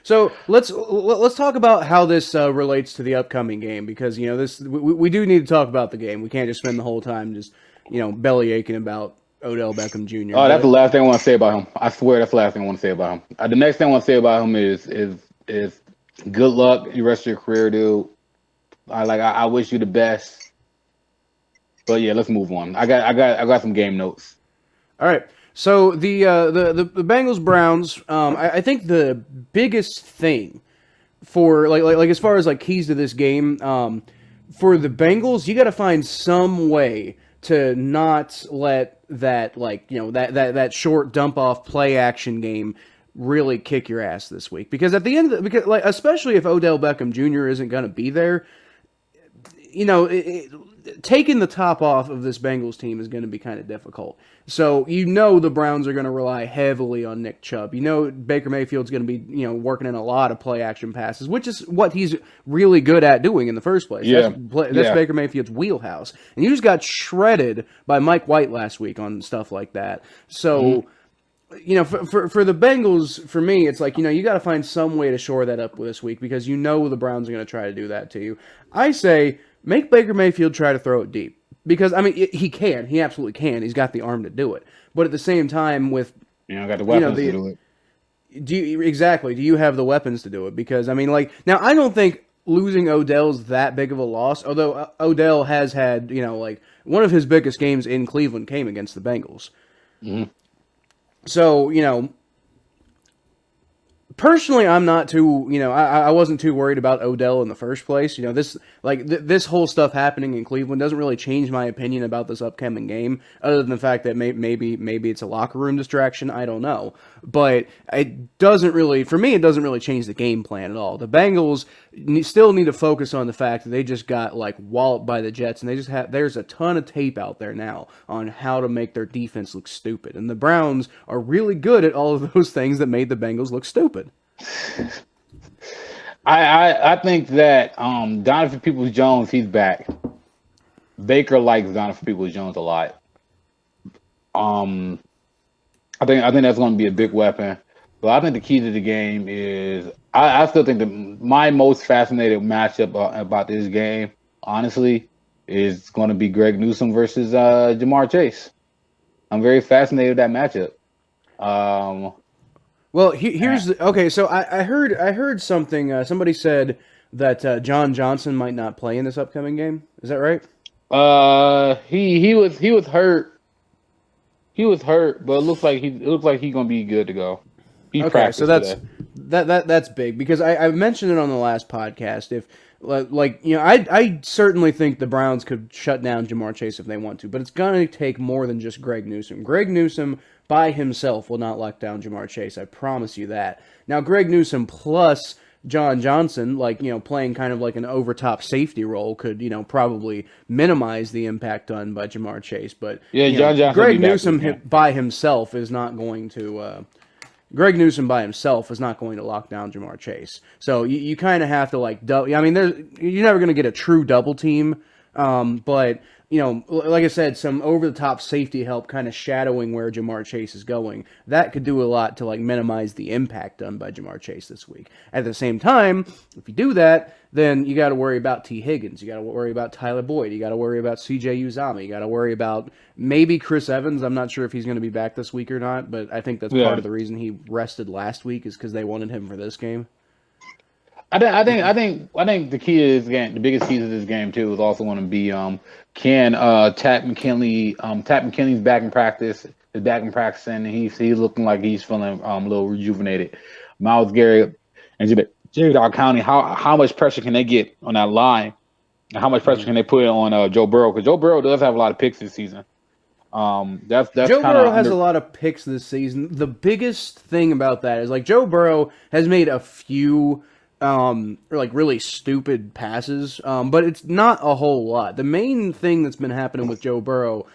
So let's talk about how this relates to the upcoming game because this we do need to talk about the game. We can't just spend the whole time just belly aching about Odell Beckham Jr. Oh, that's the But last thing I want to say about him. I swear that's the last thing I want to say about him. The next thing I want to say about him is good luck the rest of your career, dude. I wish you the best. But yeah, let's move on. I got some game notes. all right, so the Bengals Browns. I think the biggest thing for like as far as like keys to this game, for the Bengals, you got to find some way to not let that that short dump off play action game really kick your ass this week because at the end of because like especially if Odell Beckham Jr. isn't going to be there, taking the top off of this Bengals team is going to be kind of difficult. So the Browns are going to rely heavily on Nick Chubb. Baker Mayfield's going to be working in a lot of play action passes, which is what he's really good at doing in the first place. Yeah, That's yeah. Baker Mayfield's wheelhouse, and you just got shredded by Mike White last week on stuff like that. So. For the Bengals, for me, it's like, you got to find some way to shore that up this week because the Browns are going to try to do that to you. I say make Baker Mayfield try to throw it deep because, I mean, he can. He absolutely can. He's got the arm to do it. But at the same time, with, I got the weapons to the do it. exactly, do you have the weapons to do it? Because, I mean, like, now I don't think losing Odell's that big of a loss, although Odell has had, like, one of his biggest games in Cleveland came against the Bengals. Hmm. So, personally, I'm not too, I wasn't too worried about Odell in the first place. This whole stuff happening in Cleveland doesn't really change my opinion about this upcoming game, other than the fact that maybe it's a locker room distraction. I don't know, but it doesn't really, for me, it doesn't really change the game plan at all. The Bengals still need to focus on the fact that they just got like walloped by the Jets, and there's a ton of tape out there now on how to make their defense look stupid, and the Browns are really good at all of those things that made the Bengals look stupid. I think that Donovan Peoples Jones, he's back. Baker likes Donovan Peoples Jones a lot. Um, I think that's going to be a big weapon. But I think the key to the game is I still think my most fascinating matchup about this game, honestly, is going to be Greg Newsome versus Jamar Chase. I'm very fascinated with that matchup. Um, Well, here's okay. So I heard something. Somebody said that John Johnson might not play in this upcoming game. Is that right? he was hurt. He was hurt, but it looks like he's gonna be good to go. He Okay, so practiced that's today. that's big because I mentioned it on the last podcast. If I certainly think the Browns could shut down Jamar Chase if they want to, but it's gonna take more than just Greg Newsome. Greg Newsome by himself will not lock down Jamar Chase. I promise you that. Now, Greg Newsome plus John Johnson, playing kind of like an overtop safety role, could probably minimize the impact done by Jamar Chase. But Yeah, John Johnson will be Greg back this Newsome game. by himself is not going to. Greg Newsome by himself is not going to lock down Jamar Chase. So you kind of have to I mean, you're never going to get a true double team, but like I said, some over the top safety help, kind of shadowing where Jamar Chase is going. That could do a lot to minimize the impact done by Jamar Chase this week. At the same time, if you do that, then you got to worry about T. Higgins. You got to worry about Tyler Boyd. You got to worry about C.J. Uzama. You got to worry about maybe Chris Evans. I'm not sure if he's going to be back this week or not, but I think that's part Yeah, of the reason he rested last week is because they wanted him for this game. I think the key to this game, the biggest key to this game too, is also going to be can Tat McKinley's back in practice, is back in practicing, and he's looking like he's feeling a little rejuvenated. Miles Garrett and Jared County, how much pressure can they get on that line, and how much pressure Mhm. can they put on Joe Burrow? Because Joe Burrow does have a lot of picks this season. That's Joe kind of Burrow has a under. lot of picks this season. The biggest thing about that is Joe Burrow has made a few really stupid passes, but it's not a whole lot. The main thing that's been happening with Joe Burrow,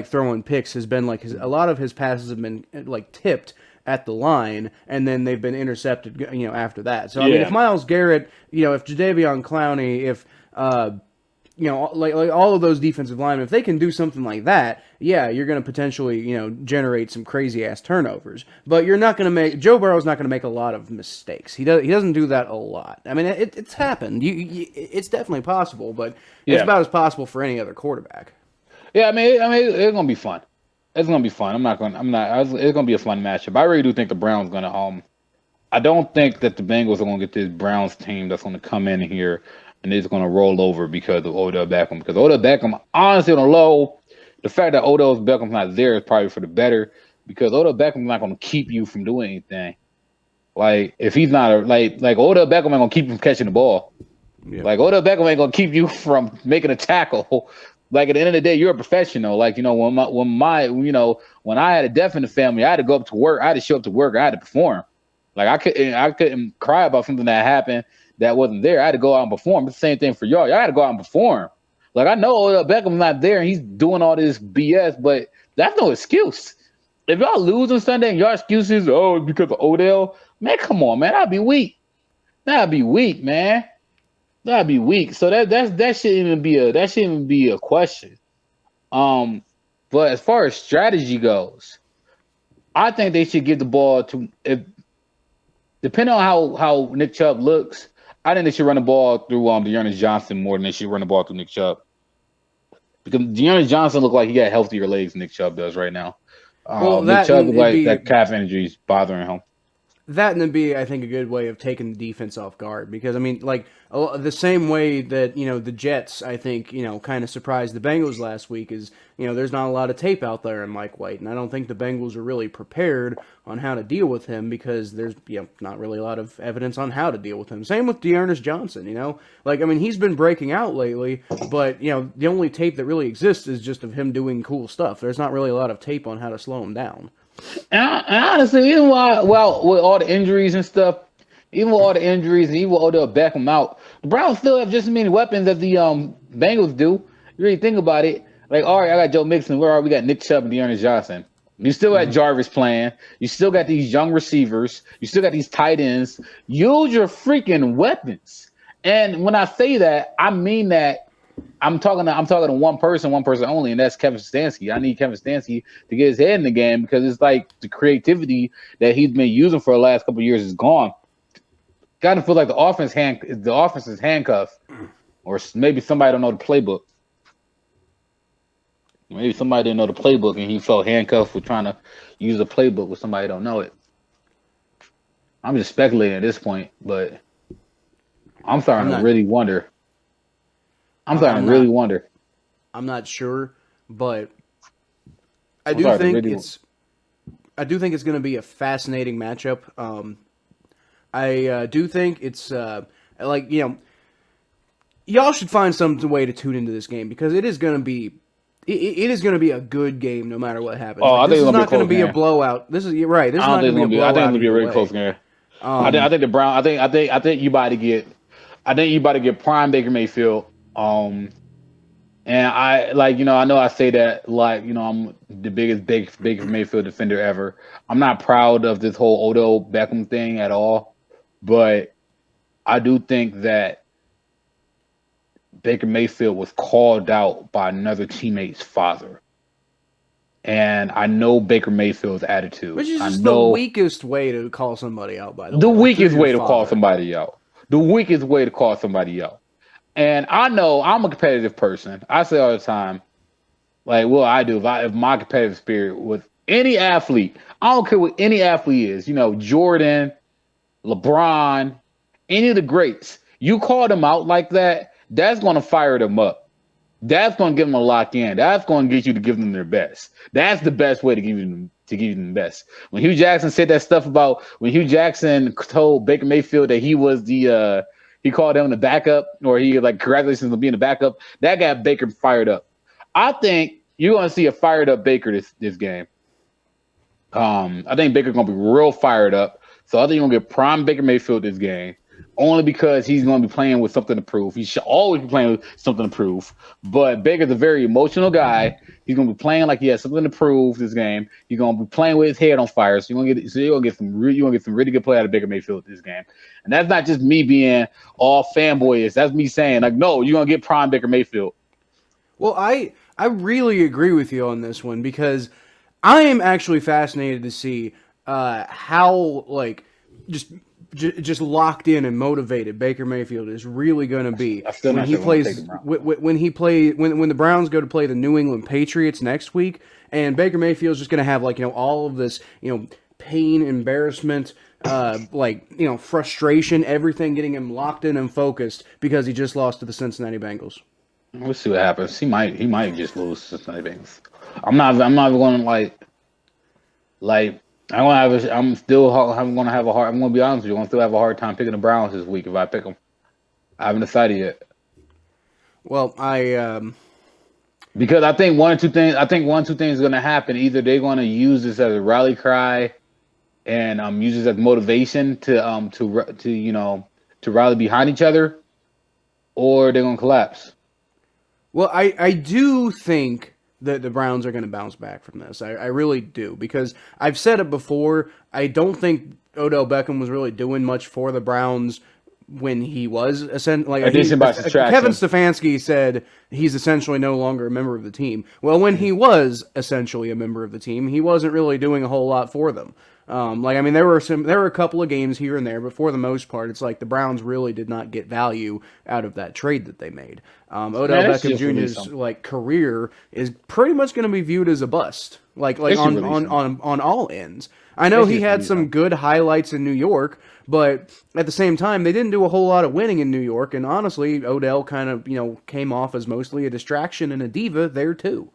throwing picks, has been a lot of his passes have been tipped at the line, and then they've been intercepted, after that. So I mean, if Yeah, Miles Garrett, if Jadeveon Clowney, if all of those defensive linemen, if they can do something like that, yeah, you're going to potentially, generate some crazy ass turnovers. But you're not going to make Joe Burrow's not going to make a lot of mistakes. He doesn't do that a lot. I mean, it's happened. It's definitely possible, but it's Yeah, about as possible for any other quarterback. yeah. I mean, it's gonna be fun. It's gonna be fun. It's gonna be a fun matchup. I really do think the Browns gonna. I don't think that the Bengals are gonna get this Browns team that's gonna come in here and they're just gonna roll over because of Odell Beckham. Because Odell Beckham, honestly, on the low, the fact that Odell Beckham's not there is probably for the better. Because Odell Beckham's not gonna keep you from doing anything. Like if he's not like Odell Beckham ain't gonna keep you from catching the ball. Yeah. Like Odell Beckham ain't gonna keep you from making a tackle. Like at the end of the day, you're a professional. Like when I had a death in the family, I had to go up to work. I had to show up to work. I had to perform. Like I couldn't cry about something that happened that wasn't there. I had to go out and perform. It's the same thing for y'all. Y'all had to go out and perform. Like I know Odell Beckham's not there and he's doing all this BS, but that's no excuse. If y'all lose on Sunday and your excuses, oh, it's because of Odell, man, come on, man. I'd be weak. That'd be weak, man. That'd be weak. So that shouldn't even be a question. But as far as strategy goes, I think they should give the ball to depending on how Nick Chubb looks. I think they should run the ball through Dearness Johnson more than they should run the ball through Nick Chubb because Dearness Johnson look like he got healthier legs than Nick Chubb does right now. Well, Nick Chubb look like that calf injury is bothering him. That and it'd be, I think, a good way of taking the defense off guard because I mean, like the same way that the Jets, I think, kind of surprised the Bengals last week is there's not a lot of tape out there on Mike White, and I don't think the Bengals are really prepared on how to deal with him because there's not really a lot of evidence on how to deal with him. Same with Dearness Johnson, like I mean he's been breaking out lately, but the only tape that really exists is just of him doing cool stuff. There's not really a lot of tape on how to slow him down. And honestly, even with all the injuries and stuff, even with all the injuries and even with Odell Beckham out, the Browns still have just as many weapons as the Bengals do. You really think about it. Like, all right, I got Joe Mixon. Where are we? Got Nick Chubb and Dearness Johnson. You still got Jarvis playing. You still got these young receivers. You still got these tight ends. Use your freaking weapons. And when I say that, I mean that. I'm talking to one person only, and that's Kevin Stefanski. I need Kevin Stefanski to get his head in the game because it's like the creativity that he's been using for the last couple of years is gone. Got to feel like the offense is handcuffed, or maybe somebody don't know the playbook. Maybe somebody didn't know the playbook and he felt handcuffed with trying to use the playbook with somebody don't know it. I'm just speculating at this point, but I'm starting to really wonder. I'm not sure, but I do think it's going to be a fascinating matchup. I do think it's y'all should find some way to tune into this game because it is going to be a good game no matter what happens. Oh, this is not going to be a blowout. This is right. This is not going to be a blowout. I think it's going to be a really close game. I think the Brown. I think you about to get. I think you about to get prime Baker Mayfield. And I I know I say that I'm the biggest Baker Mayfield defender ever. I'm not proud of this whole Odell Beckham thing at all, but I do think that Baker Mayfield was called out by another teammate's father. And I know Baker Mayfield's attitude. Which is just the weakest way to call somebody out, by the way. The weakest way to call somebody out. The weakest way to call somebody out. And I know I'm a competitive person. I say all the time, like, well, I do. If my competitive spirit with any athlete, I don't care what any athlete is, Jordan, LeBron, any of the greats, you call them out like that, that's going to fire them up. That's going to give them a lock in. That's going to get you to give them their best. That's the best way to give them the best. When Hugh Jackson said that stuff about when Hugh Jackson told Baker Mayfield that he was he called him the backup, or he congratulations on being the backup. That got Baker fired up. I think you're going to see a fired up Baker this game. I think Baker's going to be real fired up. So I think you're going to get prime Baker Mayfield this game, only because he's going to be playing with something to prove. He should always be playing with something to prove. But Baker's a very emotional guy. He's going to be playing like he has something to prove this game. He's going to be playing with his head on fire. So you're going to get some really good play out of Baker Mayfield this game. And that's not just me being all fanboyish. That's me saying no, you're going to get prime Baker Mayfield. Well, I I really agree with you on this one because I am actually fascinated to see how like just just locked in and motivated Baker Mayfield is really going to be I'm still when not he sure if I'm gonna take the plays Browns. when the Browns go to play the New England Patriots next week, and Baker Mayfield's just going to have like all of this pain, embarrassment, frustration, everything getting him locked in and focused because he just lost to the Cincinnati Bengals. We'll see what happens. He might just lose to Cincinnati Bengals. I'm not going to like. I'm gonna have a hard. I'm gonna be honest with you. I'm gonna still have a hard time picking the Browns this week if I pick them. I haven't decided yet Well, because I think one or two things. I think one or two things is gonna happen. Either they're gonna use this as a rally cry and use this as motivation to rally behind each other, or they're gonna collapse. I do think that the Browns are going to bounce back from this. I really do because I've said it before. I don't think Odell Beckham was really doing much for the Browns when he was Addition by Kevin subtraction. Stefanski said he's essentially no longer a member of the team. Well, when he was essentially a member of the team, he wasn't really doing a whole lot for them. There were a couple of games here and there, but for the most part, it's like the Browns really did not get value out of that trade that they made. Odell Man, they should Beckham just release Jr.'s him. career is pretty much going to be viewed as a bust, They should release him. on all ends. I know They should he just had release some him. good highlights in New York, but at the same time, they didn't do a whole lot of winning in New York. And honestly, Odell kind of came off as mostly a distraction and a diva there too.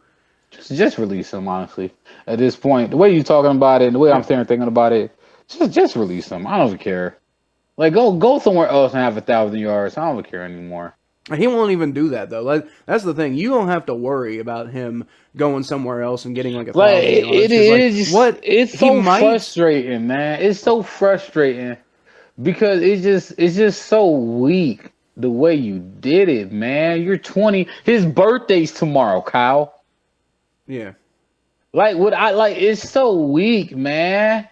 Just release him, honestly. At this point, the way you're talking about it, and the way I'm sitting thinking about it, just release him. I don't care. Like go somewhere else and have 1,000 yards. I don't care anymore. He won't even do that though. That's the thing. You don't have to worry about him going somewhere else and getting like a Like 1,000 yards. it 'Cause, like, is. what It's he so might frustrating, man. It's so frustrating because it's just so weak the way you did it, man. You're 20. His birthday's tomorrow, Kyle. Yeah. Like what I like. It's so weak, man.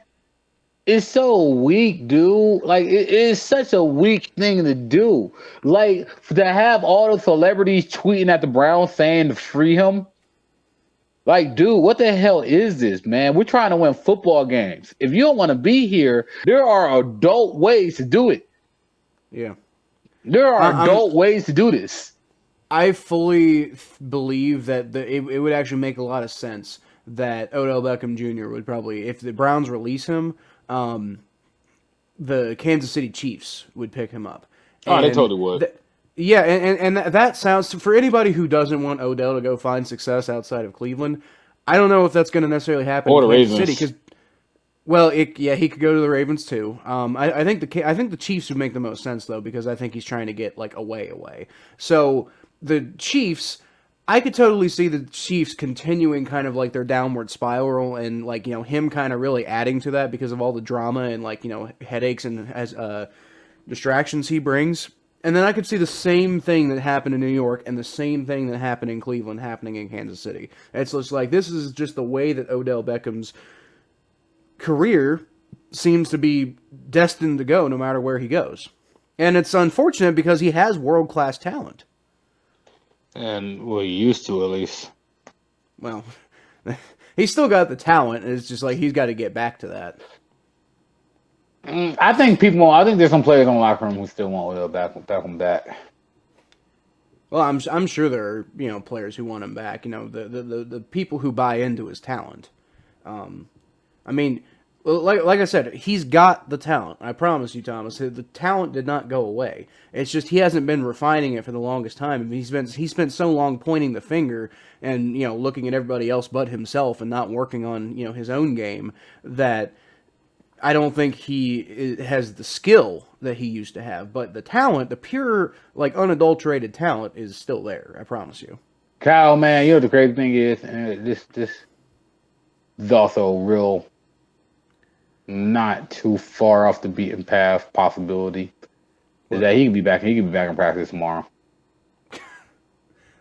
It's so weak, dude. Like it is such a weak thing to do. Like to have all the celebrities tweeting at the Browns saying to free him. Like, dude, what the hell is this, man? We're trying to win football games. If you don't want to be here, there are adult ways to do it. Yeah. There are I'm adult ways to do this. I fully believe that it would actually make a lot of sense that Odell Beckham Jr. would probably, if the Browns release him, the Kansas City Chiefs would pick him up. Oh, they And totally would. yeah, and that sounds, for anybody who doesn't want Odell to go find success outside of Cleveland, I don't know if that's going to necessarily happen Or in the Kansas Ravens. City because he could go to the Ravens too. I think the Chiefs would make the most sense though because I think he's trying to get like away. So the Chiefs, I could totally see the Chiefs continuing kind of like their downward spiral and like him kind of really adding to that because of all the drama and like headaches and as distractions he brings. And then I could see the same thing that happened in New York and the same thing that happened in Cleveland happening in Kansas City. It's just like this is just the way that Odell Beckham's career seems to be destined to go no matter where he goes. And it's unfortunate because he has world-class talent. And well, he used to at least. Well, he's still got the talent. It's just like he's got to get back to that. I think there's some players in the locker room who still want Odell Beckham back. Well, I'm sure there are players who want him back. The people who buy into his talent. I mean, like I said, he's got the talent. I promise you, Thomas. The talent did not go away. It's just he hasn't been refining it for the longest time. He spent so long pointing the finger and looking at everybody else but himself and not working on his own game that I don't think he has the skill that he used to have. But the talent, the pure like unadulterated talent, is still there. I promise you. Kyle, man, you know what the crazy thing is, and this is also a real not too far off the beaten path possibility is that he can be back in practice tomorrow.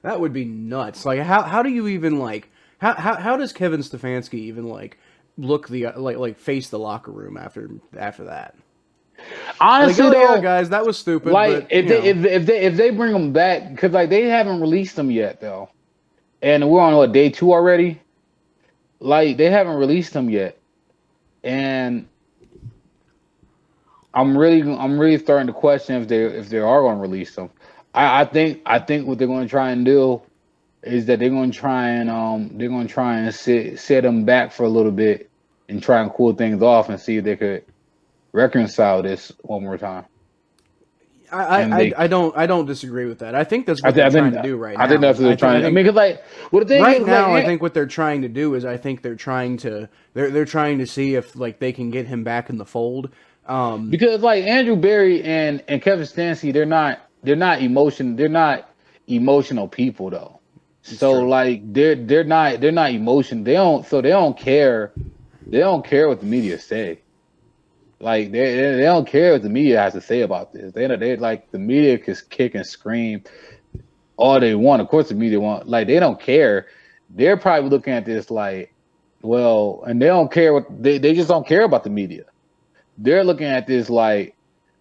That would be nuts. Like how do you even like how does Kevin Stefanski even like look like face the locker room after that? Honestly, like, though, yeah, guys, that was stupid. like But, if they bring him back because like they haven't released him yet though, and we're on what, day 2 already. Like they haven't released them yet, and I'm really starting to question if they are going to release them. I think what they're going to try and do is that they're going to try and set them back for a little bit and try and cool things off and see if they could reconcile this one more time. And I don't disagree with that. I think that's what they're trying to do right now. I think that's what they're trying. I mean, because like, well, the thing right is, now, like, I think what they're trying to do is I think they're trying to see if like they can get him back in the fold. Because like Andrew Berry and Kevin Stancy, they're not emotional people though. So true. like they're not emotion. They don't care. They don't care what the media say. Like they don't care what the media has to say about this. They like the media can kick and scream all they want. Of course, the media want, like, they don't care. They're probably looking at this like, well, and they don't care what they just don't care about the media. They're looking at this like,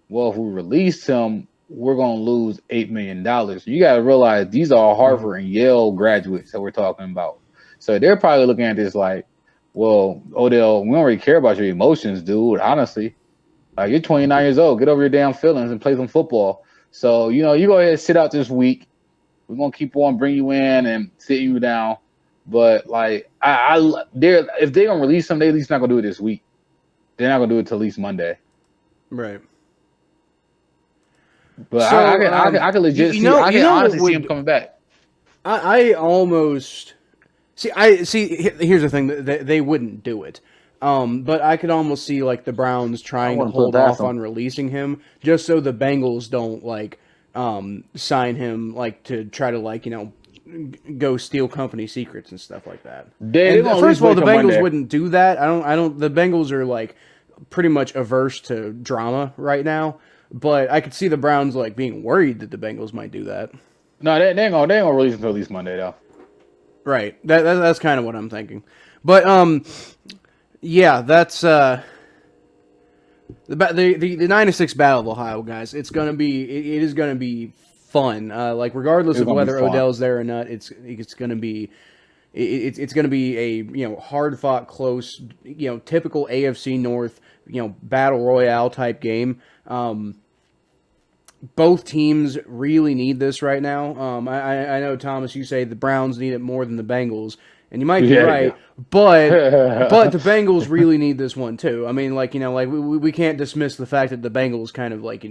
well, if we release him, we're gonna lose $8 million. You gotta realize these are Harvard and Yale graduates that we're talking about. So they're probably looking at this like, well, Odell, we don't really care about your emotions, dude. Honestly, like, you're 29 years old. Get over your damn feelings and play some football. So, you go ahead and sit out this week. We're gonna keep on bring you in and sit you down. But like, if they're gonna release them, they at least not gonna do it this week. They're not gonna do it till at least Monday. Right. But So, I can legit see. I can honestly see him coming back. I almost see. Here's the thing: they wouldn't do it. But I could almost see like the Browns trying to hold off on releasing him just so the Bengals don't like sign him like to try to like go steal company secrets and stuff like that. First of all, the Bengals wouldn't do that. I don't. The Bengals are like pretty much averse to drama right now. But I could see the Browns like being worried that the Bengals might do that. No, they ain't gonna release until at least Monday though. Right. That's kind of what I'm thinking. But yeah, that's the 9-6 Battle of Ohio, guys. It is gonna be fun. Like regardless of whether Odell's there or not, it's gonna be a hard fought, close, typical AFC North battle royale type game. Both teams really need this right now. I know, Thomas, you say the Browns need it more than the Bengals, and you might be right. Yeah. But the Bengals really need this one too. I mean, like we can't dismiss the fact that the Bengals kind of like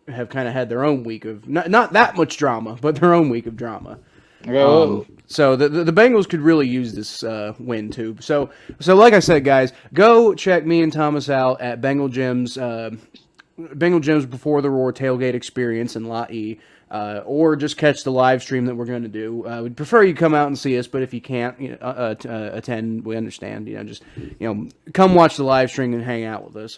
have kind of had their own week of not that much drama, but their own week of drama. So the Bengals could really use this win too. So like I said, guys, go check me and Thomas out at Bengal Gyms Before the Roar tailgate experience in Lot E, or just catch the live stream that we're going to do. We'd prefer you come out and see us, but if you can't attend, we understand. Just come watch the live stream and hang out with us.